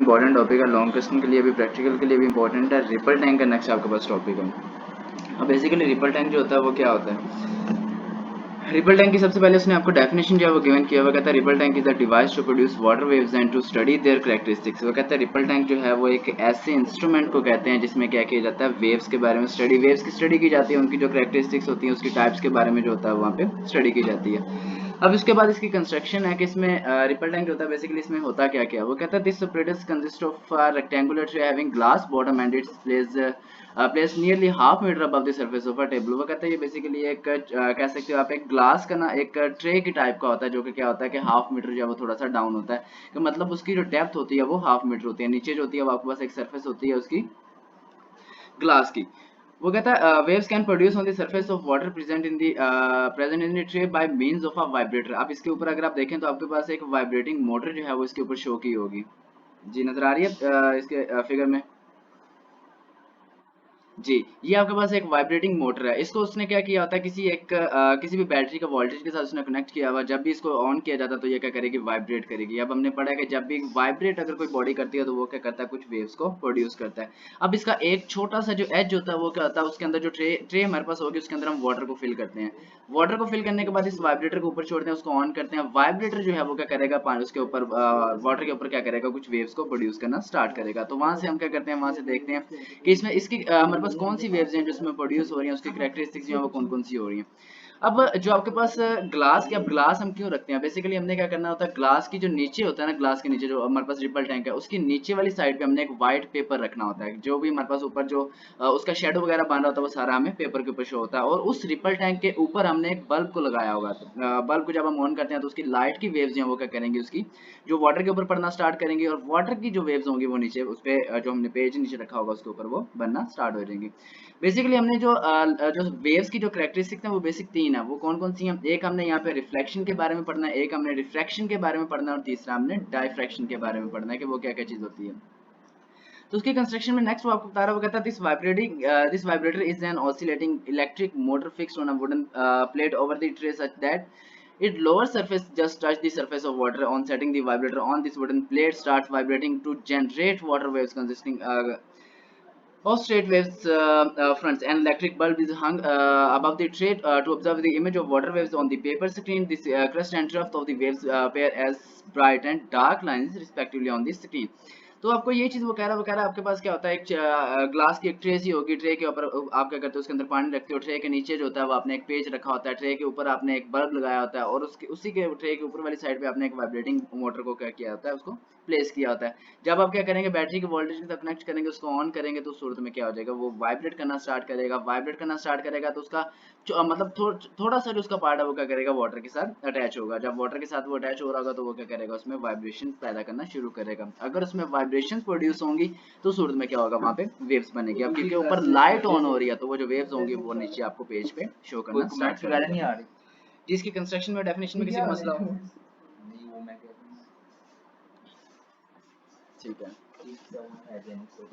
Important topic है, long question के लिए भी प्रैक्टिकल के लिए भी इंपॉर्टेंट है। रिपल टैंक का नेक्स्ट आपके पास टॉपिक है। अब बेसिकली रिपल टैंक जो होता है वो क्या होता है। रिपल टैंक की सबसे पहले उसने आपको डेफिनेशन जो है वो गिवन किया। वो कहता है ripple tank is a device to produce water waves and to study their characteristics. वो कहता है रिपल टैंक जो है वो एक ऐसे इंस्ट्रूमेंट को कहते हैं जिसमें क्या किया जाता है, वेव्स के बारे में स्टडी, वेव्स की स्टडी की जाती है, उनकी जो कैरेक्टरिस्टिक्स होती हैं उसकी टाइप्स के बारे में जो होता है वहाँ पे स्टडी की जाती है। अब इसके बाद इसकी कंस्ट्रक्शन है कि इसमें रिपल टैंक जो होता है बेसिकली इसमें होता क्या क्या। वो कहता है this apparatus consists of a rectangular tray having glass bottom and its placed nearly half meter above the surface of a table। वो कहता है ये बेसिकली एक कह सकते हो आप एक ग्लास का ना एक ट्रे की टाइप का होता है, जो कि क्या होता है कि हाफ मीटर जो है वो थोड़ा सा डाउन होता है, कि मतलब उसकी जो डेप्थ होती है वो हाफ मीटर होती है। नीचे जो होती है वो आपके पास एक सरफेस होती है उसकी ग्लास की। वो कहता है waves can produce on the surface of water present in the tray by means of a vibrator. अब इसके ऊपर अगर आप देखें तो आपके पास एक वाइब्रेटिंग मोटर जो है वो इसके ऊपर शो की होगी। जी नजर आ रही है इसके फिगर में। जी, ये आपके पास एक वाइब्रेटिंग मोटर है। इसको उसने क्या किया होता है, किसी भी बैटरी का वोल्टेज के साथ उसने कनेक्ट किया हुआ। जब भी इसको ऑन किया जाता है तो ये क्या करेगी, वाइब्रेट करेगी। अब हमने पढ़ा है कि जब भी वाइब्रेट अगर कोई बॉडी करती है तो वो क्या करता है, कुछ वेव्स को प्रोड्यूस करता है। अब इसका एक छोटा सा जो एज होता है वो क्या होता है, उसके अंदर जो ट्रे ट्रे हमारे पास होगी उसके अंदर हम वाटर को फिल करते हैं। वाटर को फिल करने के बाद इस वाइब्रेटर को ऊपर छोड़ते हैं, उसको ऑन करते हैं। वाइब्रेटर जो है वो क्या करेगा, पानी उसके ऊपर वाटर के ऊपर क्या करेगा, कुछ वेव्स को प्रोड्यूस करना स्टार्ट करेगा। तो वहां से हम क्या करते हैं, वहां से देखते हैं कि इसमें इसकी हमारे पास कौन सी वेव्स हैं जो इसमें प्रोड्यूस हो रही हैं, उसकी कैरेक्टरिस्टिक्स जो है वो कौन कौन सी हो रही हैं। अब जो आपके पास ग्लास के, अब ग्लास हम क्यों रखते हैं, बेसिकली हमने क्या करना होता है, ग्लास की जो नीचे होता है ना, ग्लास के नीचे जो हमारे पास रिपल टैंक है उसकी नीचे वाली साइड पे हमने एक व्हाइट पेपर रखना होता है। जो भी हमारे पास ऊपर जो उसका शेडो वगैरह बन रहा होता है वो सारा हमें पेपर के ऊपर शो होता है। और उस रिपल टैंक के ऊपर हमने एक बल्ब को लगाया होगा। बल्ब को जब हम ऑन करते हैं तो उसकी लाइट की वेव्स जो है वो क्या करेंगी, उसकी जो वाटर के ऊपर पड़ना स्टार्ट करेंगी, और वाटर की जो वेव्स होंगी वो नीचे उस पे जो हमने पेज नीचे रखा होगा उसके ऊपर वो बनना स्टार्ट हो जाएंगी। बेसिकली हमने जो वेव्स की जो कैरेक्टरिस्टिक्स हैं वो बेसिक तीन है। वो कौन कौन सी हैं, एक हमने यहाँ पे रिफ्लेक्शन के बारे में पढ़ना है, एक हमने रिफ्रैक्शन के बारे में पढ़ना है, और तीसरा हमने डायफ्रैक्शन के बारे में पढ़ना है कि वो क्या क्या चीज होती है। तो उसके कंस्ट्रक्शन में नेक्स्ट वो आपको बता रहा है। वो कहता है this vibrator is an oscillating electric motor fixed on a wooden plate over the tray such that its lower surface just touch the surface of water. On setting the vibrator on this wooden plate starts vibrating to generate water waves consisting of straight waves fronts. An electric bulb is hung above the tray to observe the image of water waves on the paper screen. This crest and trough of the waves appear as bright and dark lines respectively on the screen. तो आपको ये चीज वो कह रहा है आपके पास क्या होता है, एक ग्लास की एक ट्रे सी होगी। ट्रे के ऊपर आप क्या करते हो, उसके अंदर पानी रखते हो। ट्रे के नीचे जो होता है वो आपने एक पेज रखा होता है। ट्रे के ऊपर आपने एक बल्ब लगाया होता है, और उसके उसी के ट्रे के ऊपर वाली साइड पे आपने एक वाइब्रेटिंग मोटर को क्या किया होता है, उसको प्लेस किया होता है। जब आप क्या करेंगे, बैटरी के वोल्टेज के साथ कनेक्ट करेंगे, उसको ऑन करेंगे, तो उस सूरत में क्या हो जाएगा, वो वाइब्रेट करना स्टार्ट करेगा। वाइब्रेट करना स्टार्ट करेगा तो उसका मतलब थोड़ा सा जो उसका पार्ट है वो क्या करेगा, वाटर के साथ अटैच होगा। जब वाटर के साथ वो अटैच हो रहा होगा तो वो क्या करेगा, उसमें वाइब्रेशन पैदा करना शुरू करेगा। अगर उसमें वाइब्रेशन प्रोड्यूस होंगी तो उस सूरत में क्या होगा, वहां पे वेव्स बनेगी। अब क्योंकि ऊपर लाइट ऑन हो रही है तो वो जो वेव्स होंगी वो नीचे आपको पेज पे शो करना स्टार्ट करेगा। जिसकी कंस्ट्रक्शन में डेफिनेशन में किसी को मसला हो, ठीक है।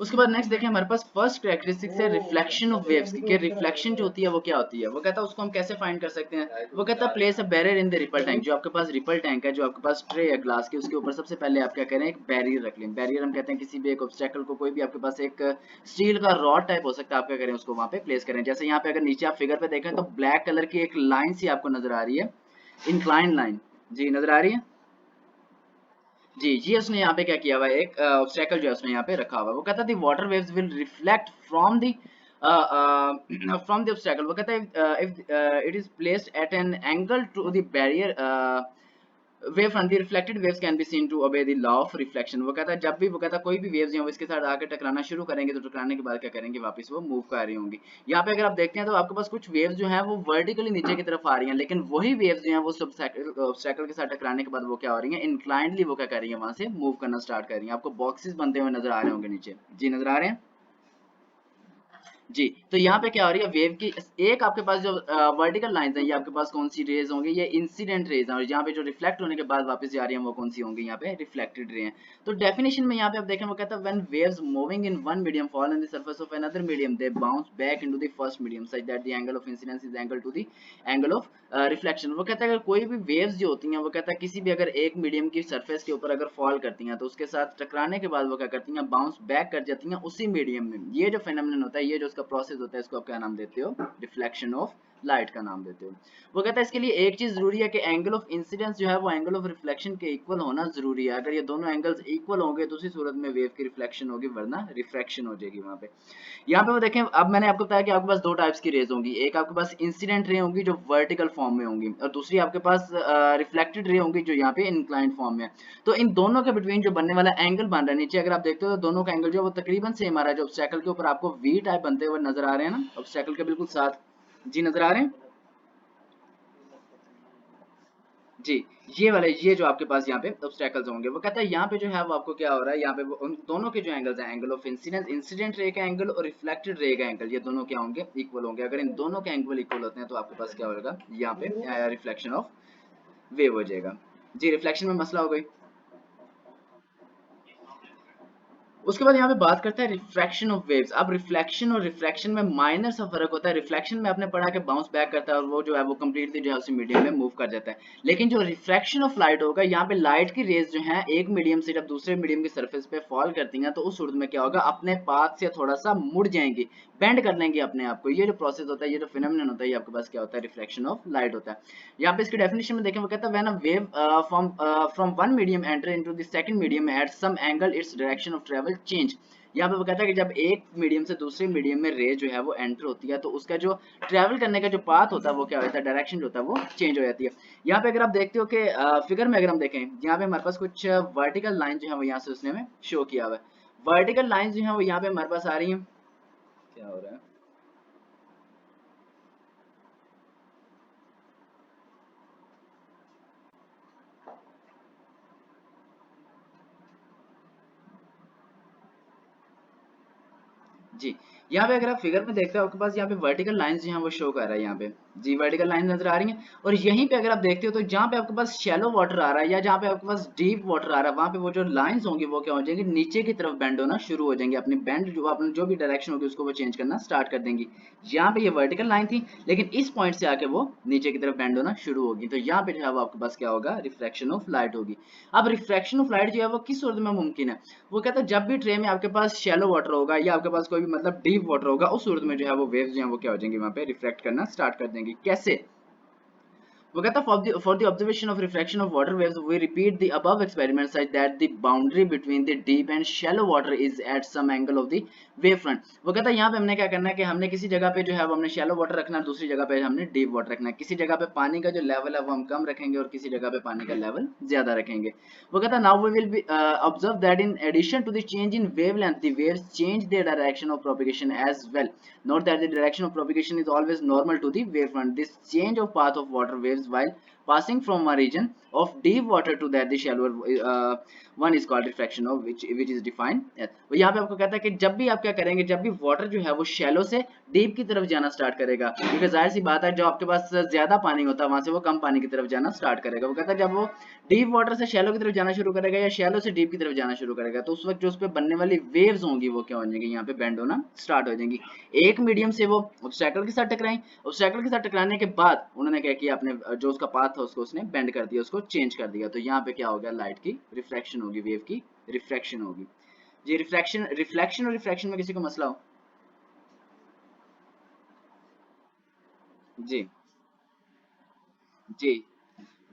उसके बाद नेक्स्ट देखें, हमारे पास फर्स्ट कैरेक्टरिस्टिक्स है रिफ्लेक्शन ऑफ वेव्स की। रिफ्लेक्शन जो होती है वो क्या होती है। वो कहता है उसको हम कैसे फाइंड कर सकते हैं। वो कहता है place a barrier in the ripple tank. जो आपके पास रिपल टैंक है, जो आपके पास ट्रे है ग्लास की, उसके ऊपर सबसे पहले आप क्या करें, एक बैरियर रख लें। बैरियर हम कहते हैं किसी भी एक ऑब्स्टेकल को, कोई भी आपके पास एक स्टील का रॉड टाइप हो सकता है, आप क्या करें, उसको वहां पे प्लेस करें। जैसे यहाँ पे अगर नीचे आप फिगर पे देखें तो ब्लैक कलर की एक लाइन सी आपको नजर आ रही है, इंक्लाइन लाइन। जी नजर आ रही है। जी जी, उसने यहाँ पे क्या किया हुआ है, एक ऑब्स्टेकल जो है उसने यहाँ पे रखा हुआ है। वो कहता है water waves will reflect from the obstacle. वो कहता है if it is placed at an angle to the barrier wave front, the reflected waves can be seen to obey the law of reflection. वो कहता है जब भी, वो कहता है कोई भी वेव्स हैं वो इसके साथ आकर टकराना शुरू करेंगे, तो टकराने के बाद क्या करेंगे, वापस वो मूव कर रही होंगी। यहाँ पे अगर आप देखते हैं तो आपके पास कुछ वेव्स जो हैं वो वर्टिकली नीचे की तरफ आ रही हैं, लेकिन वही वेव्स जो हैं वो ऑब्स्टेकल के साथ टकराने के बाद वो क्या हो रही हैं, इंक्लाइंडली वो क्या कर रही है, वहां से मूव करना स्टार्ट कर रही है। आपको बॉक्सेस बनते हुए नजर आ रहे होंगे नीचे। जी नजर आ रहे हैं। जी, तो यहाँ पे क्या हो रही है वेव की एक आपके पास जो वर्टिकल लाइंस हैं ये आपके पास कौन सी रेज होंगी, ये इंसिडेंट रेज हैं, और यहाँ पे जो रिफ्लेक्ट होने के बाद वापस जा रही हैं वो कौन सी होंगी, यहाँ पे रिफ्लेक्टेड रे हैं। तो डेफिनेशन में यहाँ पे आप देखें वो कहता है when waves moving in one medium fall on the surface of another medium they bounce back into the first medium such that the angle of incidence is angle to the angle of reflection. वो कहता है अगर कोई भी waves जो होती हैं वो कहता है किसी भी अगर एक मीडियम की सरफेस के ऊपर अगर फॉल करती हैं तो उसके साथ टकराने के बाद वो क्या करती हैं बाउंस बैक कर जाती हैं उसी मीडियम में। ये जो फेनोमेनन होता है, ये जो उसका प्रोसेस होता है, इसको आप क्या नाम देते हो, रिफ्लेक्शन ऑफ लाइट का नाम देते हो। वो कहता है इसके लिए एक चीज जरूरी है कि एंगल ऑफ इंसिडेंस जो है वो एंगल ऑफ रिफ्लेक्शन के इक्वल होना जरूरी है। अगर ये दोनों एंगल्स इक्वल होंगे तो उसी सूरत में वेव की रिफ्लेक्शन होगी, वरना रिफ्रैक्शन हो जाएगी वहां पे। यहाँ पे वो देखें, अब मैंने आपको बताया कि आपके पास दो टाइप्स की रेज होंगी, एक आपके पास इंसिडेंट रे होंगी जो वर्टिकल फॉर्म में होंगी, और दूसरी आपके पास रिफ्लेक्टेड रे होंगी जो यहाँ पे इंक्लाइंड फॉर्म में है। तो इन दोनों के बिटवीन जो बनने वाला एंगल बन रहा है, नीचे अगर आप देखते हो तो दोनों का एंगल जो है वो तकरीबन सेम आ रहा है। जो ऑब्स्टेकल के ऊपर आपको वी टाइप बनते हुए नजर आ रहे हैं ना, ऑब्स्टेकल के बिल्कुल साथ, जी नजर आ रहे हैं जी। ये वाले, ये जो आपके पास यहाँ पे ऑब्स्टेकल्स होंगे, वो कहता है यहाँ पे जो है वो आपको क्या हो रहा है, यहाँ पे वो उन दोनों के जो एंगल्स हैं, angle of incidence, incident ray का एंगल और रिफ्लेक्टेड रे का एंगल, ये दोनों क्या होंगे, इक्वल होंगे। अगर इन दोनों के एंगल इक्वल होते हैं तो आपके पास क्या होगा, यहाँ पे रिफ्लेक्शन ऑफ वेव हो जाएगा। जी, रिफ्लेक्शन में मसला हो गई। उसके बाद यहाँ पे बात करता है रिफ्रैक्शन ऑफ वेव्स। अब रिफ्लेक्शन और रिफ्रैक्शन में माइनर सा फर्क होता है। रिफ्लेक्शन में आपने पढ़ा कि बाउंस बैक करता है और वो जो है वो कंप्लीटली जो है उसी मीडियम में मूव कर जाता है। लेकिन जो रिफ्रैक्शन ऑफ लाइट होगा, यहाँ पे लाइट की रेज जो है एक मीडियम से जब दूसरे मीडियम की सरफेस पे फॉल करती हैं तो उस सूरत में क्या होगा, अपने पाथ से थोड़ा सा मुड़ जाएंगी, बेंड कर लेंगे अपने आप को। ये जो प्रोसेस होता है, ये जो फिनोमिनन होता है, ये आपके पास क्या होता है, रिफ्लेक्शन ऑफ लाइट होता है। यहाँ पे इसकी डेफिनेशन में देखें, वो कहता है when a wave from one medium enter into the second medium at some angle its direction of travel change. यहाँ पे वो कहता है कि जब एक मीडियम से दूसरे मीडियम में रे जो है वो एंटर होती है तो उसका जो ट्रेवल करने का जो पाथ होता है वो क्या होता है, डायरेक्शन जो होता है वो चेंज हो जाती है। यहाँ पे अगर आप देखते हो कि फिगर में अगर हम देखें, यहाँ पे हमारे पास कुछ वर्टिकल लाइन जो है वो यहाँ से उसने में शो किया हुआ है। वर्टिकल लाइन जो है वो यहाँ पे हमारे पास आ रही है, क्या हो रहा है, जी। यहाँ पे अगर आप फिगर में देखते हो आपके पास यहाँ पे वर्टिकल लाइंस जो हैं वो शो कर रहा है यहाँ पे, जी वर्टिकल लाइन नजर आ रही हैं। और यहीं पे अगर आप देखते हो तो जहाँ पे आपके पास शैलो वाटर आ रहा है या जहाँ पे आपके पास डीप वाटर आ रहा है, वहाँ पे वो जो लाइंस होंगी वो क्या हो जाएंगी, नीचे की तरफ बेंड होना शुरू हो जाएंगे। अपनी बेंड जो अपनी जो भी डायरेक्शन होगी उसको वो चेंज करना स्टार्ट कर देंगी। यहाँ पे ये वर्टिकल लाइन थी, लेकिन इस पॉइंट से आके वो नीचे की तरफ बेंड होना शुरू होगी। तो यहाँ पे जो है वो आपके पास क्या होगा, रिफ्रैक्शन ऑफ लाइट होगी। अब रिफ्रैक्शन ऑफ लाइट जो है वो किस सूरत में मुमकिन है, वो कहता है जब भी ट्रे में आपके पास शैलो वाटर होगा या आपके पास कोई भी मतलब डीप वाटर होगा, उस सूरत में जो है वो वेव्स जो है वो क्या हो जाएंगी, वहां पे रिफ्लेक्ट करना स्टार्ट कर देंगी। कैसे, वो कहता for the observation of refraction of water waves we repeat the above experiment such that the boundary between the deep and shallow water is at some angle of the wave front। वो कहता है यहाँ पे हमने क्या करना है कि हमने किसी जगह पे जो है वो हमने shallow water रखना है, दूसरी जगह पे हमने deep water रखना है। किसी जगह पे पानी का जो लेवल है वो हम कम रखेंगे और किसी जगह पे पानी का लेवल ज्यादा रखेंगे। वो कहता है now we will be observe that in addition to the change in wavelength the waves change their direction of propagation as well। Note that the direction of propagation is always normal to the wavefront। This change of path of water waves while passing from a region of deep water to that the shallower one is called refraction of which is defined as। वो यहाँ पे आपको कहता है कि जब भी आप क्या करेंगे, जब भी वाटर जो है वो शैलो से डीप की तरफ जाना स्टार्ट करेगा, क्योंकि जाहिर सी बात है जो आपके पास ज्यादा पानी होता है वहां से वो कम पानी की तरफ जाना स्टार्ट करेगा। वो कहता है जब वो डीप वाटर से शैलो की तरफ जाना शुरू करेगा या शैलो से डीप की तरफ जाना शुरू करेगा तो उस वक्त जो उस पर बनने वाली वेव्स होंगी वो क्या हो जाएंगी, यहाँ पे बेंड होना स्टार्ट हो जाएंगी। एक मीडियम से वो ऑब्स्टेकल के साथ टकराई, ऑब्स्टेकल के साथ टकराने के बाद उन्होंने क्या किया, अपने जो उसका पाथ था उसको उसने बेंड कर दिया, उसको चेंज कर दिया। तो यहाँ पे क्या हो गया, लाइट की रिफ्रैक्शन होगी, वेव की रिफ्रैक्शन होगी। जी, रिफ्रैक्शन रिफ्लेक्शन और रिफ्रैक्शन में किसी को मसला हो, जी जी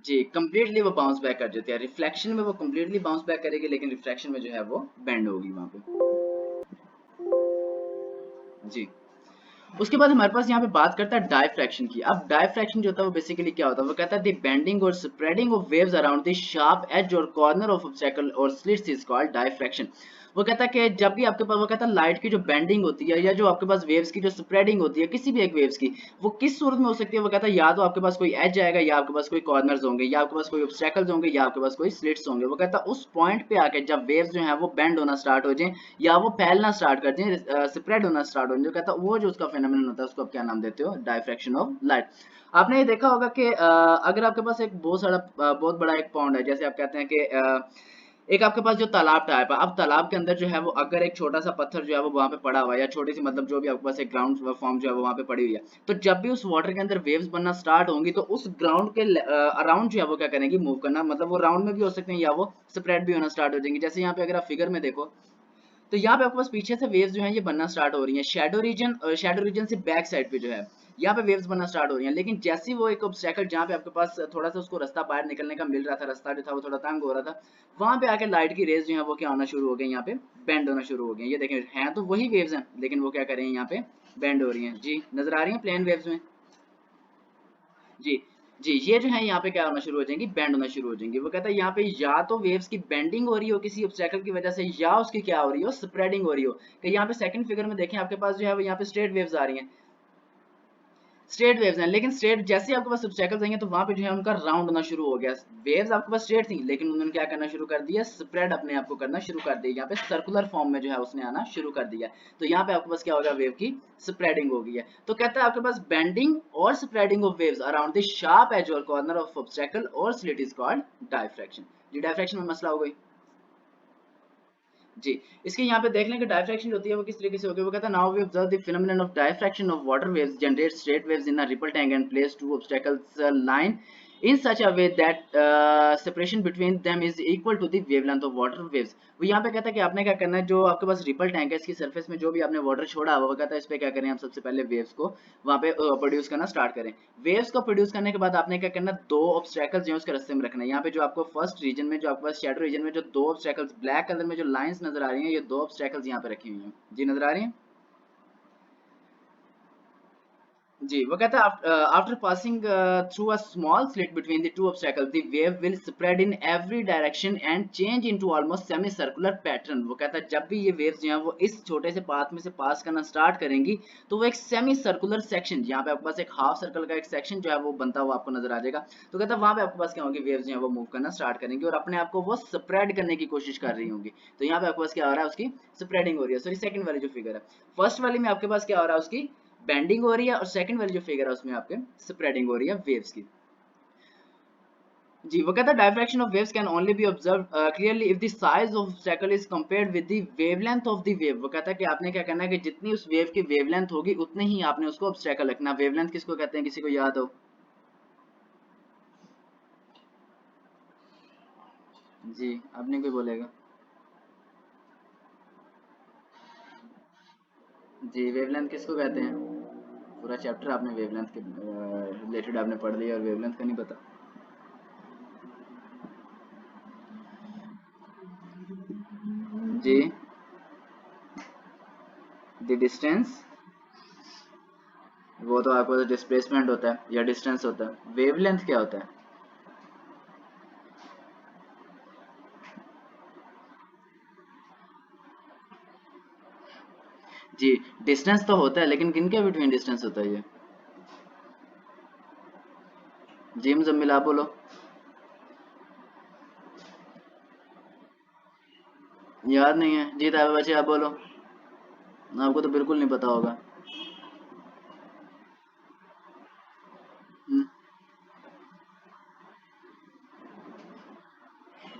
जी, कंप्लीटली वो बाउंस बैक कर देती है। रिफ्लेक्शन में वो कंप्लीटली बाउंस बैक करेगी, लेकिन रिफ्रैक्शन में जो है वो बेंड होगी वहां पे। जी, उसके बाद हमारे पास यहाँ पे बात करता है डायफ्रैक्शन की। अब डायफ्रैक्शन जो होता है वो बेसिकली क्या होता है, वो कहता है द बेंडिंग और spreading of waves around the sharp edge और कॉर्नर ऑफ ऑब्स्टेकल और स्लिट्स इज कॉल्ड डायफ्रैक्शन। वो कहता है कि जब भी आपके पास, वो कहता है लाइट की जो बेंडिंग होती है या जो आपके पास वेव्स की जो स्प्रेडिंग होती है किसी भी एक वेव्स की, वो किस सूरत में हो सकती है। वो कहता है या तो आपके पास कोई एज आएगा, या आपके पास कोई कॉर्नर्स होंगे, या आपके पास कोई ऑब्स्टेकल्स होंगे, या आपके पास कोई स्लिट्स होंगे। वो कहता है उस पॉइंट पे आके जब वेव्स जो है वो बेंड होना स्टार्ट हो जाए या वो फैलना स्टार्ट कर जाए, स्प्रेड होना स्टार्ट हो जाए, जो कहता है वो जो उसका फेनोमेनन होता है उसको आप क्या नाम देते हो, डायफ्रैक्शन ऑफ लाइट। आपने ये देखा होगा कि अगर आपके पास एक बहुत बड़ा एक पॉन्ड है, जैसे आप कहते हैं कि एक आपके पास जो तालाब टाइप है, अब तालाब के अंदर जो है वो अगर एक छोटा सा पत्थर जो है वो वहां पे पड़ा हुआ है, या छोटी सी मतलब जो भी आपके पास एक ग्राउंड फॉर्म जो है वो वहां पे पड़ी हुई है, तो जब भी उस वाटर के अंदर वेव्स बनना स्टार्ट होंगी तो उस ग्राउंड के अराउंड जो है वो क्या करेंगी, मूव करना, मतलब वो राउंड में भी हो सकते हैं या वो स्प्रेड भी होना स्टार्ट हो जाएंगे। जैसे यहाँ पे अगर आप फिगर में देखो तो यहाँ पे आपके पास पीछे से वेव्स जो हैं ये बनना स्टार्ट हो रही हैं, शैडो रीजन से बैक साइड पे जो है यहाँ पे वेव्स बनना स्टार्ट हो रही हैं। लेकिन जैसे वो एक ऑब्स्टेकल जहाँ पे आपके पास थोड़ा सा उसको रास्ता बाहर निकलने का मिल रहा था, रास्ता जो था वो थोड़ा तंग हो रहा था, वहां पे आके लाइट की रेज जो है वो क्या होना शुरू हो गई, यहाँ पे बेंड होना शुरू हो गई। ये देखें, हैं तो वही वेव्स हैं लेकिन वो क्या कर रही हैं, यहाँ पे बेंड हो रही हैं। जी नजर आ रही हैं प्लेन वेव्स में। जी जी, ये जो है यहाँ पे क्या होना शुरू हो जाएंगी, बेंड होना शुरू हो जाएंगी। वो कहता है यहाँ पे या तो वेव्स की बेंडिंग हो रही हो किसी ऑब्स्टेकल की वजह से, या उसकी क्या हो रही हो, स्प्रेडिंग हो रही हो। कि यहाँ पे सेकंड फिगर में देखें आपके पास जो है वो यहाँ पे स्ट्रेट वेव्स आ रही हैं, स्ट्रेट वेव्स हैं, लेकिन स्ट्रेट जैसे ही आपके पास ऑब्स्टेकल्स आएंगे तो वहां पे जो है उनका राउंड होना शुरू हो गया। वेव्स आपके पास स्ट्रेट थी लेकिन उन्होंने क्या करना शुरू कर दिया, स्प्रेड अपने आप को करना शुरू कर दिया, यहाँ पे सर्कुलर फॉर्म में जो है उसने आना शुरू कर दिया। तो यहाँ पे आपके पास क्या हो गया, वेव की स्प्रेडिंग हो गई है। तो कहता है आपके पास बेंडिंग और spreading of waves around the sharp edge और कॉर्नर ऑफ ऑब्स्टेकल और स्लिट इज कॉल्ड डायफ्रैक्शन। जी डायफ्रैक्शन में मसला हो गई। जी, इसके यहाँ पे देख लें कि डायफ्रैक्शन होती है वो किस तरीके से होगी। वो कहता है now we observe the phenomenon of diffraction of water waves generate straight waves in a ripple tank and place two obstacles line in such a way that separation between them is equal to the wavelength of water waves। वो यहाँ पे कहता है कि आपने क्या करना है, जो आपके पास रिपल टैंक है इसकी सरफेस में जो भी आपने वाटर छोड़ा हुआ, वो कहता है इस पे क्या करें, हम सबसे पहले वेव्स को वहाँ पे प्रोड्यूस करना स्टार्ट करें। वेव्स को प्रोड्यूस करने के बाद आपने क्या करना, दो ऑब्स्टेकल्स जो है उसके रास्ते में रखना है। यहाँ पे जो आपको फर्स्ट रीजन में जो आपके पास शैडो रीजन में जो दो ऑब्स्टेकल्स ब्लैक कलर में जो लाइंस नजर आ रही हैं, ये दो ऑब्स्टेकल्स यहाँ पे रखी हुई हैं। जी नजर आ रही हैं। जी, वो कहता है after passing through a small slit between the two obstacles the wave will spread in every direction and change into almost semi circular pattern. वो कहता है जब भी ये वेव्स जो हैं वो इस छोटे से पाथ में से पास करना स्टार्ट करेंगी तो वो एक सेमी सर्कुलर सेक्शन, यहाँ पे आपके पास एक हाफ सर्कल का एक सेक्शन जो है वो बनता हुआ आपको नजर आ जाएगा। तो कहता है वहां पे आपके पास क्या होगी, वेव्स जो है वो मूव करना स्टार्ट करेंगी और अपने आप को वो स्प्रेड करने की कोशिश कर रही होंगी। तो यहाँ पे आपके पास क्या हो रहा है, उसकी स्प्रेडिंग हो रही है। सॉरी, सेकंड वाली जो फिगर है, फर्स्ट वाली में आपके पास क्या हो रहा है, उसकी बेंडिंग हो रही है, और सेकंड वाली जो फिगर है उसमें आपके स्प्रेडिंग हो रही है वेव्स की। जी, वो कहता है diffraction of waves can only B observe clearly if the size of circle is compared with the wavelength of the wave. वो कहता है कि आपने क्या करना है कि जितनी उस वेव की वेवलेंथ होगी उतने ही आपने उसको ऑब्स्टेकल रखना। वेवलेंथ किसको कहते हैं, किसी को याद हो? जी, अब नहीं कोई बोलेगा। जी, वेवलेंथ किसको कहते हैं? पूरा चैप्टर आपने वेवलेंथ के रिलेटेड आपने पढ़ लिया और वेवलेंथ का नहीं पता। जी, द डिस्टेंस, वो तो आपको डिस्प्लेसमेंट होता है या डिस्टेंस होता है। वेवलेंथ क्या होता है? जी, डिस्टेंस तो होता है लेकिन किनके बिटवीन डिस्टेंस होता है ये? जी मुजम्मिल आप बोलो। याद नहीं है? जी ताबे बच्चे आप बोलो, आपको तो बिल्कुल नहीं पता होगा। हम्म,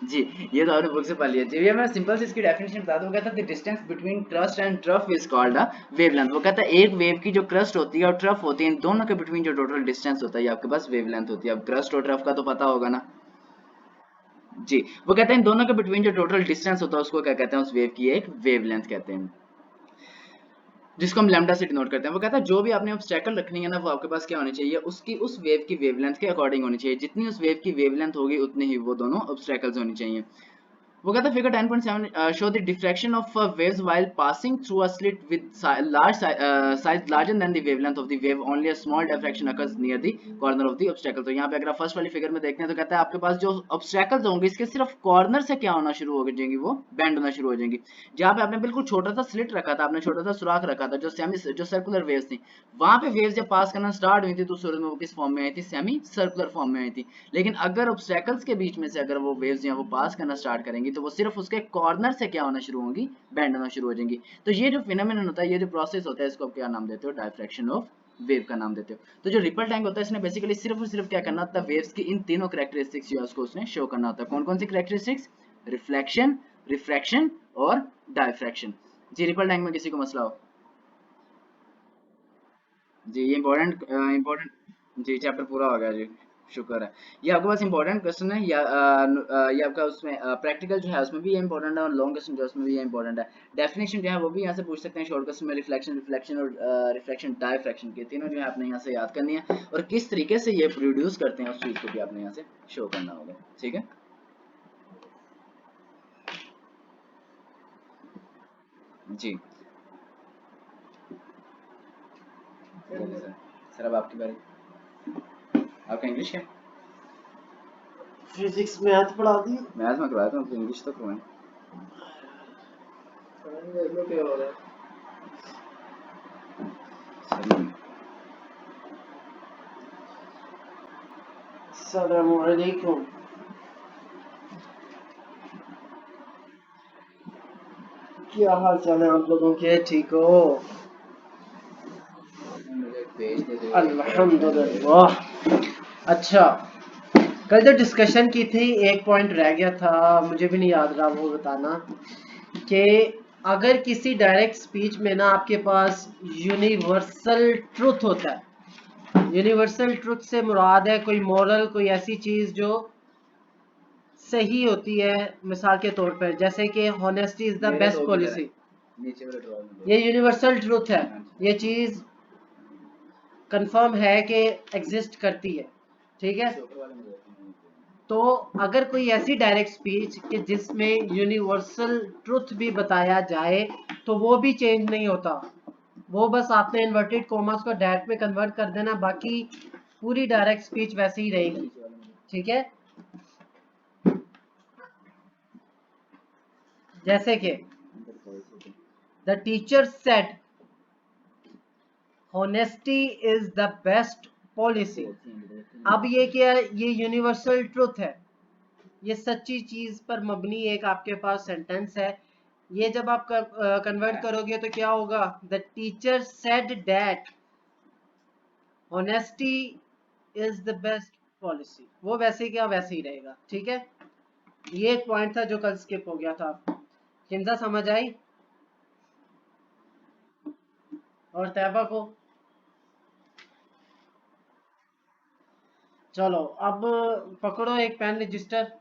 जी, ये तो आपने बुक से पढ़ लिया। जी भैया मैं सिंपल से इसकी डेफिनेशन बता दूं। कहता है the distance between crust and trough is called a wavelength. वो कहता है एक वेव की जो क्रस्ट होती है और ट्रफ होती है, इन दोनों के बिटवीन जो टोटल डिस्टेंस होता है ये आपके पास वेवलेंथ होती है। अब क्रस्ट और ट्रफ का तो पता होगा ना। जी, वो कहते हैं इन दोनों के बिटवीन जो टोटल डिस्टेंस होता है उसको क्या कहते हैं, उस वेव की एक वेवलेंथ कहते हैं, जिसको हम लैम्डा से डिनोट करते हैं। वो कहता है जो भी आपने ऑब्स्टेकल रखनी है ना, वो आपके पास क्या होनी चाहिए, उसकी उस वेव की वेवलेंथ के अकॉर्डिंग होनी चाहिए। जितनी उस वेव की वेवलेंथ होगी उतनी ही वो दोनों ऑब्स्टेकल्स होनी चाहिए। वो कहता है figure 10.7 show the diffraction of waves while passing through a slit with large size larger than the wavelength of the wave only a small diffraction occurs near the corner of the obstacle. तो यहाँ पे अगर आप first वाली figure में देखते हैं तो कहता है आपके पास जो ऑब्स्टेकल्स होंगे इसके सिर्फ कॉर्नर से क्या होना शुरू हो जाएंगी, वो बेंड होना शुरू हो जाएंगी। जहाँ पे आपने बिल्कुल छोटा सा स्लिट रखा था, आपने छोटा सा सुराख रखा था, जो सर्कुलर वेव्स थी, वहां पे वेव्स जब पास करना स्टार्ट हुई थी तो सूरज में वो किस फॉर्म में आई थी, सेमी सर्कुलर फॉर्म में आई थी। लेकिन अगर ऑब्स्टेकल्स के बीच में से अगर वो वेव्स हैं वो पास करना स्टार्ट करेंगी तो वो सिर्फ उसके कॉर्नर से क्या होना शुरू होंगी, बेंड होना शुरू हो जाएंगी। तो ये जो फिनोमेनन होता है, ये जो प्रोसेस होता है, इसको आप क्या नाम देते हो, डायफ्रैक्शन ऑफ वेव का नाम देते हो। तो जो रिपल टैंक होता है इसने बेसिकली सिर्फ और सिर्फ क्या करना होता है, वेव्स की इन तीनों कैरेक्टरिस्टिक्स जो है उसको उसने शो करना होता है। कौन कौन सी कैरेक्टरिस्टिक्स, रिफ्लेक्शन, रिफ्रैक्शन और डायफ्रैक्शन। जी रिपल टैंक में किसी को मसला हो? जी ये इम्पोर्टेंट जी चैप्टर पूरा हो गया जी, शुक्र है। ये आपके पास इंपॉर्टेंट क्वेश्चन है या ये आपका उसमें प्रैक्टिकल जो है उसमें भी ये इंपॉर्टेंट है और लॉन्ग क्वेश्चन जो है उसमें भी ये इंपॉर्टेंट है। डेफिनेशन जो है वो भी यहाँ से पूछ सकते हैं शॉर्ट क्वेश्चन में, रिफ्लेक्शन, रिफ्लेक्शन और रिफ्लेक्शन डायफ्रैक्शन के तीनों जो है आपने यहाँ से याद करनी है और किस तरीके से ये प्रोड्यूस करते हैं उस चीज़ को भी आपने यहाँ से शो करना होगा। ठीक है जी। सर अब आपकी बारी, आपका इंग्लिश है? फिजिक्स मैथ पढ़ा दी। मैथ में करवाया था, इंग्लिश तो करवाएं। देख लो क्या हो रहा है। अस्सलामुअलैकुम। क्या हाल चाल है आप लोगों के, ठीक हो? अल्हम्दुलिल्लाह। अच्छा, कल जो डिस्कशन की थी एक पॉइंट रह गया था, मुझे भी नहीं याद रहा, वो बताना कि अगर किसी डायरेक्ट स्पीच में ना आपके पास यूनिवर्सल ट्रुथ होता है, यूनिवर्सल ट्रुथ से मुराद है कोई मॉरल, कोई ऐसी चीज जो सही होती है, मिसाल के तौर पर जैसे कि honesty is the best policy, ये यूनिवर्सल ट्रुथ है, ये चीज कंफर्म है कि एग्जिस्ट करती है, ठीक है। तो अगर कोई ऐसी डायरेक्ट स्पीच कि जिसमें यूनिवर्सल ट्रुथ भी बताया जाए तो वो भी चेंज नहीं होता, वो बस आपने इन्वर्टेड कॉमास को डायरेक्ट में कन्वर्ट कर देना, बाकी पूरी डायरेक्ट स्पीच वैसे ही रहेगी, ठीक है। जैसे कि the teacher said honesty is the best policy. अब ये क्या है, ये यूनिवर्सल ट्रुथ है, ये सच्ची चीज पर मबनी एक आपके पास सेंटेंस है। ये जब आप कन्वर्ट करोगे तो क्या होगा, the teacher said that honesty is the best policy, वो वैसे क्या वैसे ही रहेगा, ठीक है। ये एक पॉइंट था जो कल स्किप हो गया था, किंजा समझ आई? और तैबा को? चलो अब पकड़ो एक पेन रजिस्टर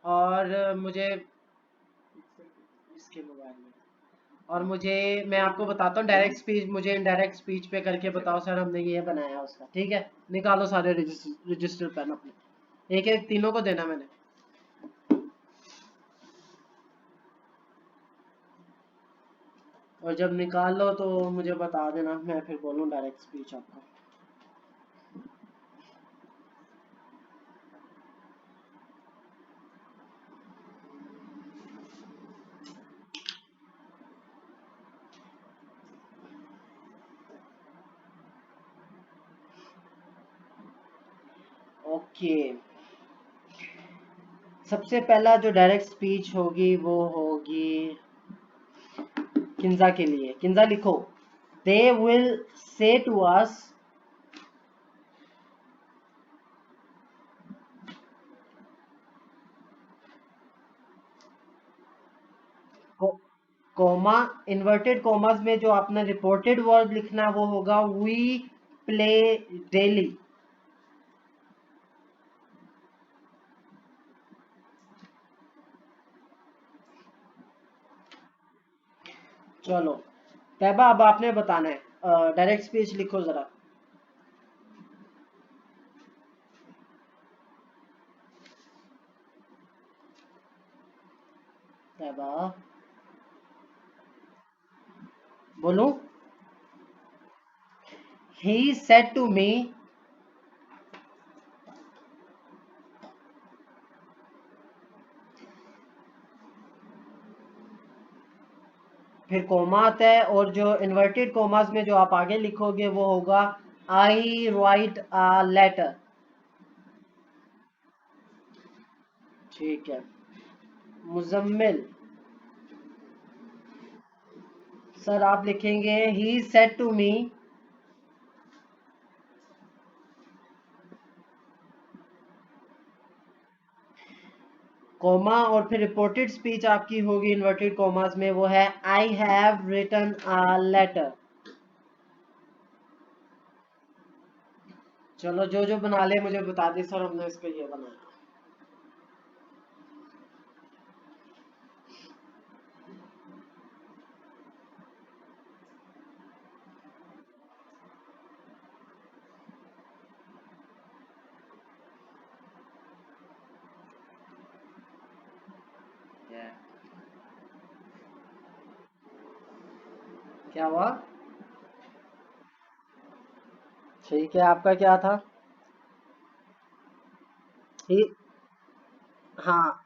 और मुझे इसके मोबाइल में, और मुझे, मैं आपको बताता हूँ डायरेक्ट स्पीच, मुझे इनडायरेक्ट स्पीच पे करके बताओ सर हमने ये बनाया उसका, ठीक है। निकालो सारे रजिस्टर पेन अपने, एक एक तीनों को देना मैंने। और जब निकाल लो तो मुझे बता देना, मैं फिर बोलूँ डायरेक्ट स्पीच आपको। ओके, सबसे पहला जो डायरेक्ट स्पीच होगी वो होगी किंजा के लिए। किंजा लिखो, they will say to us comma, inverted commas में जो आपने रिपोर्टेड वर्ब लिखना वो होगा वी प्ले डेली। चलो तैबा अब आपने बताना है, डायरेक्ट स्पीच लिखो जरा। तैबा बोलो। ही सेड टू मी, फिर कोमा आता है, और जो इन्वर्टेड कोमास में जो आप आगे लिखोगे वो होगा आई राइट अ लेटर। ठीक है। मुजम्मिल सर आप लिखेंगे he said to me, comma, और फिर रिपोर्टेड स्पीच आपकी होगी इन्वर्टेड कोमास में, वो है I have written a letter. चलो जो जो बना ले मुझे बता दी सर, हमने इसको ये बनाया। क्या हुआ? ठीक है, आपका क्या था? ठीक। हाँ।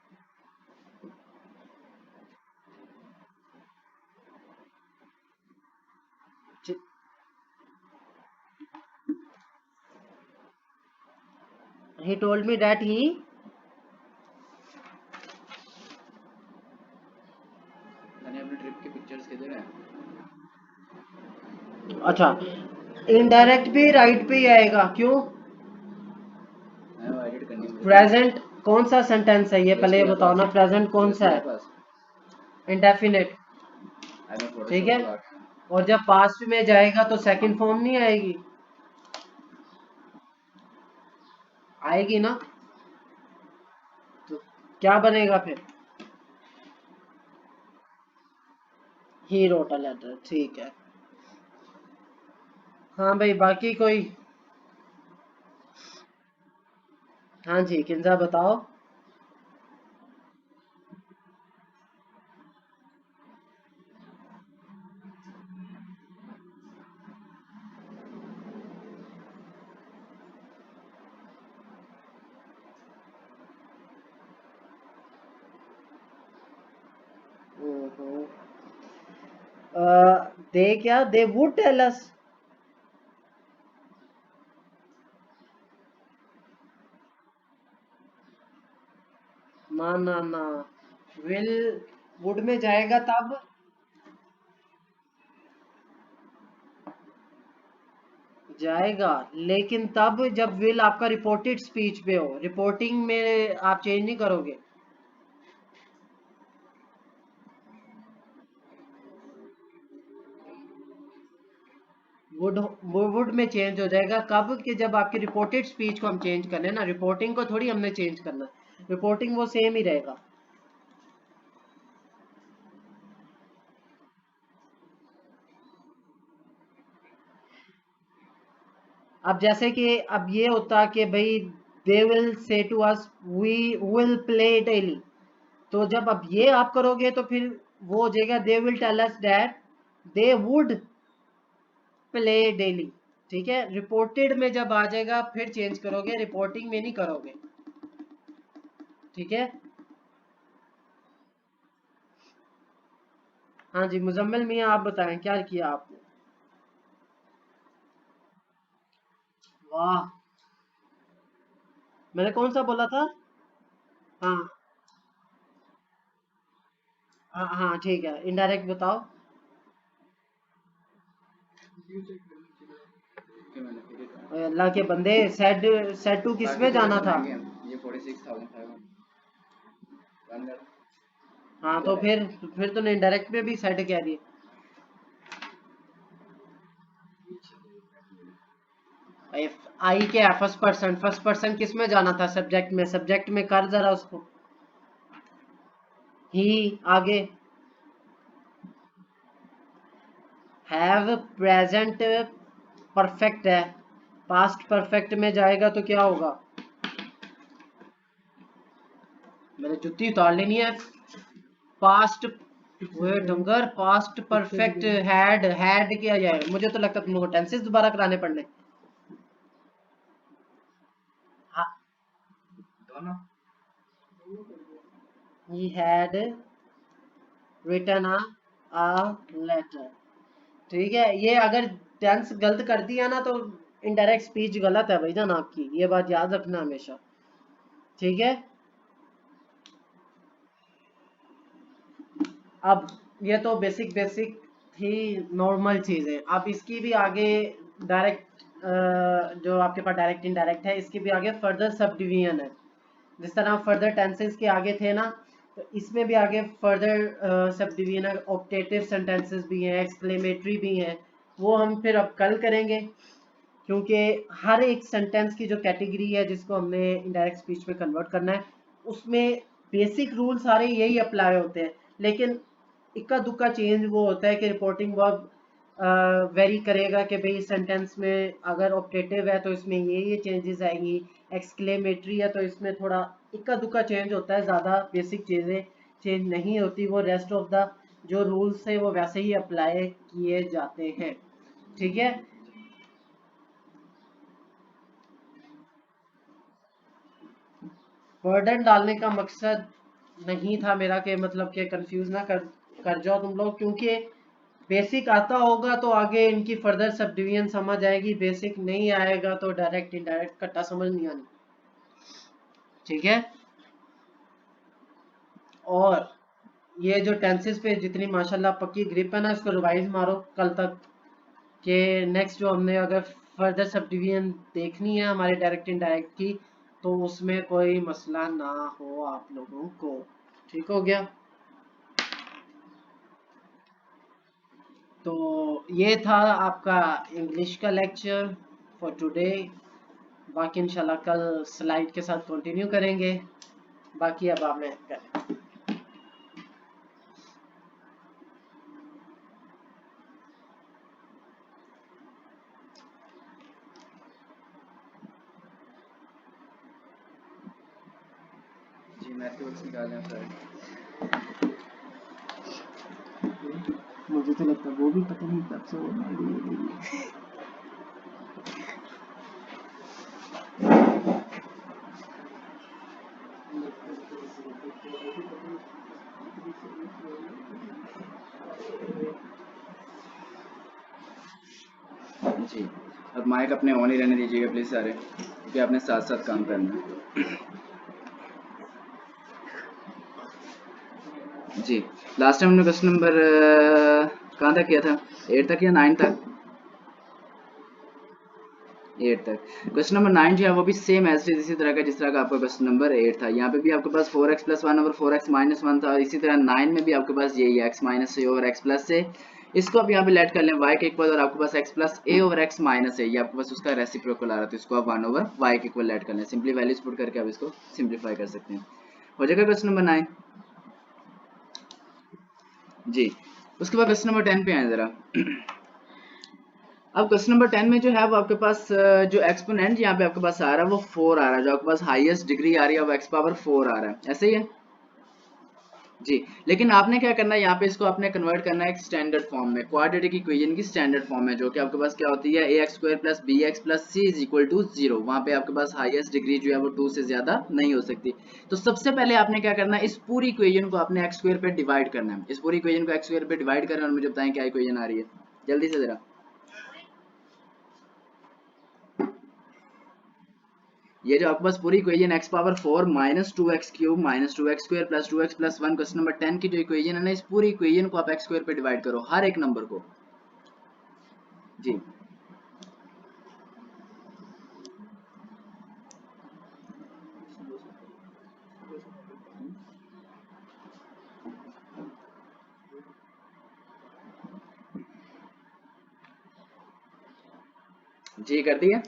he told me that he, मैंने अपने ट्रिप की पिक्चर्स किधर है? अच्छा इनडायरेक्ट भी राइट पे ही आएगा, क्यों? मैं वो एडिट करनी है। प्रेजेंट कौन सा सेंटेंस है ये, पहले ये बताओ ना, प्रेजेंट कौन सा है? इंडेफिनिट। ठीक है, और जब पास्ट में जाएगा तो सेकंड फॉर्म नहीं आएगी? आएगी ना, तो क्या बनेगा फिर? He wrote a letter. ठीक है। हाँ भाई, बाकी कोई? हाँ जी, किंजा बताओ। हम्म। दे क्या, दे वुड टेल अस? ना ना ना, विल वुड में जाएगा तब, जाएगा लेकिन तब जब विल आपका रिपोर्टेड स्पीच पे हो, रिपोर्टिंग में आप चेंज नहीं करोगे। वुड, वुड में चेंज हो जाएगा कब, कि जब आपकी रिपोर्टेड स्पीच को हम चेंज कर लें ना, रिपोर्टिंग को थोड़ी हमने चेंज करना, रिपोर्टिंग वो सेम ही रहेगा। अब जैसे कि अब ये होता कि भाई they will say to us we will play daily, तो जब अब ये आप करोगे तो फिर वो हो जाएगा they will tell us that they would play daily. ठीक है, रिपोर्टेड में जब आ जाएगा फिर चेंज करोगे, रिपोर्टिंग में नहीं करोगे। ठीक है। हाँ जी, मुजम्मिल मियाँ आप बताएं क्या किया आपने? वाह, मैंने कौन सा बोला था? हाँ हाँ हाँ, ठीक है, इनडायरेक्ट बताओ। अल्लाह के बंदे, सेड, सेड टू किस में जाना था? ये 46,500 हाँ तो फिर तो इनडायरेक्ट में भी सेड कह दिए। आई के फर्स्ट पर्सन किस में जाना था? सब्जेक्ट में, सब्जेक्ट में कर जरा उसको। ही आगे, हैव प्रेजेंट परफेक्ट है, पास्ट परफेक्ट में जाएगा तो क्या होगा? मैंने जुत्ती उतार लेनी है। पास्ट, वो डंगर पास्ट परफेक्ट हैड किया जाए। मुझे तो लगता है तुम लोगों को टेंसेस दोबारा कराने पड़ने। हाँ, दोनों। he had written a letter। ठीक है, ये अगर टेंस गलत कर दिया ना तो इनडायरेक्ट स्पीच गलत है भाईजान आपकी, ये बात याद रखना हमेशा, ठीक है। अब ये तो बेसिक बेसिक थी, नॉर्मल चीजें। अब इसकी भी आगे डायरेक्ट, जो आपके पास डायरेक्ट इनडायरेक्ट है, इसके भी आगे फर्दर सब डिवीजन है। जिस तरह फर्दर टेंसेस के आगे थे ना, तो इसमें भी आगे फर्दर सब डिवीजन है। ऑप्टेटिव सेंटेंसेस भी हैं, एक्सक्लेमेटरी भी हैं, वो हम फिर अब कल करेंगे, क्योंकि हर एक सेंटेंस की जो कैटेगरी है जिसको हमने इनडायरेक्ट स्पीच में कन्वर्ट करना है, उसमें बेसिक रूल सारे यही अप्लाई होते हैं। लेकिन इक्का दुक्का चेंज वो होता है कि रिपोर्टिंग वर्ब वेरी करेगा कि भाई सेंटेंस में अगर ऑप्टेटिव है तो इसमें ये चेंजेस आएंगी, एक्सक्लेमेटरी है तो इसमें थोड़ा इक्का दुक्का चेंज होता है, ज़्यादा बेसिक चीज़ें चेंज नहीं होती। वो रेस्ट ऑफ द जो रूल्स है वो वैसे ही अप्लाई किए जाते हैं, ठीक है। बर्डन डालने का मकसद नहीं था मेरा कि मतलब कि कंफ्यूज ना कर जाओ तुम लोग, क्योंकि बेसिक आता होगा तो आगे इनकी फर्दर सब डिवीजन समझ आएगी, बेसिक नहीं आएगा तो डायरेक्ट इनडायरेक्ट कट्टा समझ नहीं आनी, ठीक है। और ये जो टेंसेस पे जितनी माशाल्लाह पक्की ग्रिप है ना, इसको रिवाइज मारो कल तक, कि नेक्स्ट जो हमने अगर फर्दर सब डिवीजन देखनी है हमारे डायरेक्ट इनडायरेक्ट की, तो उसमें कोई मसला ना हो आप लोगों को, ठीक हो गया। तो ये था आपका इंग्लिश का लेक्चर फॉर टुडे। बाकी इंशाल्लाह कल स्लाइड के साथ कंटिन्यू करेंगे। बाकी अब आप मैं करें। जी मैथ्स निकालें सारे। मुझे तो लगता है वो भी पता नहीं कब से होना है। जी अब माइक अपने ऑन ही रहने दीजिएगा प्लीज़ सारे, क्योंकि आपने साथ साथ काम करना है। जी लास्ट टाइम हमने क्वेश्चन नंबर कहाँ तक किया था, 8 तक या 9 तक? 8 तक। क्वेश्चन नंबर 9 जो है वो भी सेम एज इसी तरह का जिस तरह का आपका क्वेश्चन नंबर 8 था। यहाँ पे भी आपके पास 4x plus 1 over 4x minus 1 था, और इसी तरह 9 में भी आपके पास यही है, x माइनस ए ओवर x प्लस से। इसको आप यहाँ पे लेट कर लें y के इक्वल, और आपके पास x प्लस ए ओवर x माइनस है, ये आपके पास उसका रेसिप्रोकल आ रहा था, इसको आप 1 ओवर y के इक्वल लेट कर लें। सिंपली वैल्यूज पुट करके आप इसको सिंप्लीफाई कर सकते हैं, हो जाएगा क्वेश्चन नंबर 9। जी उसके बाद क्वेश्चन नंबर 10 पे आए जरा। अब क्वेश्चन नंबर 10 में जो है वो आपके पास जो एक्सपोनेंट यहाँ पे आपके पास आ रहा है वो 4 आ रहा है, जो आपके पास हाईएस्ट डिग्री आ रही है वो x पावर 4 आ रहा है, ऐसे ही है जी। लेकिन आपने क्या करना है, यहाँ पे इसको आपने कन्वर्ट करना है एक स्टैंडर्ड फॉर्म में, क्वाड्रेटिक इक्वेशन की स्टैंडर्ड फॉर्म में, जो कि आपके पास क्या होती है ax square plus bx plus c is equal to 0। वहाँ पे आपके पास हाईएस्ट डिग्री जो है वो 2 से ज्यादा नहीं हो सकती। तो सबसे पहले आपने क्या करना है, इस पूरी इक्वेशन को आपने x स्क्वायर पे डिवाइड करना है, इस पूरी इक्वेशन को x स्क्वायर पे डिवाइड करना है, और मुझे बताएं क्या इक्वेशन आ रही है जल्दी से जरा। ये जो आपके पास पूरी equation x power 4 minus 2x cube minus 2x square plus 2x plus 1, question number 10 की जो इक्वेशन है ना, इस पूरी इक्वेशन को आप x स्क्वायर पे डिवाइड करो, हर एक नंबर को जी। जी कर दिया।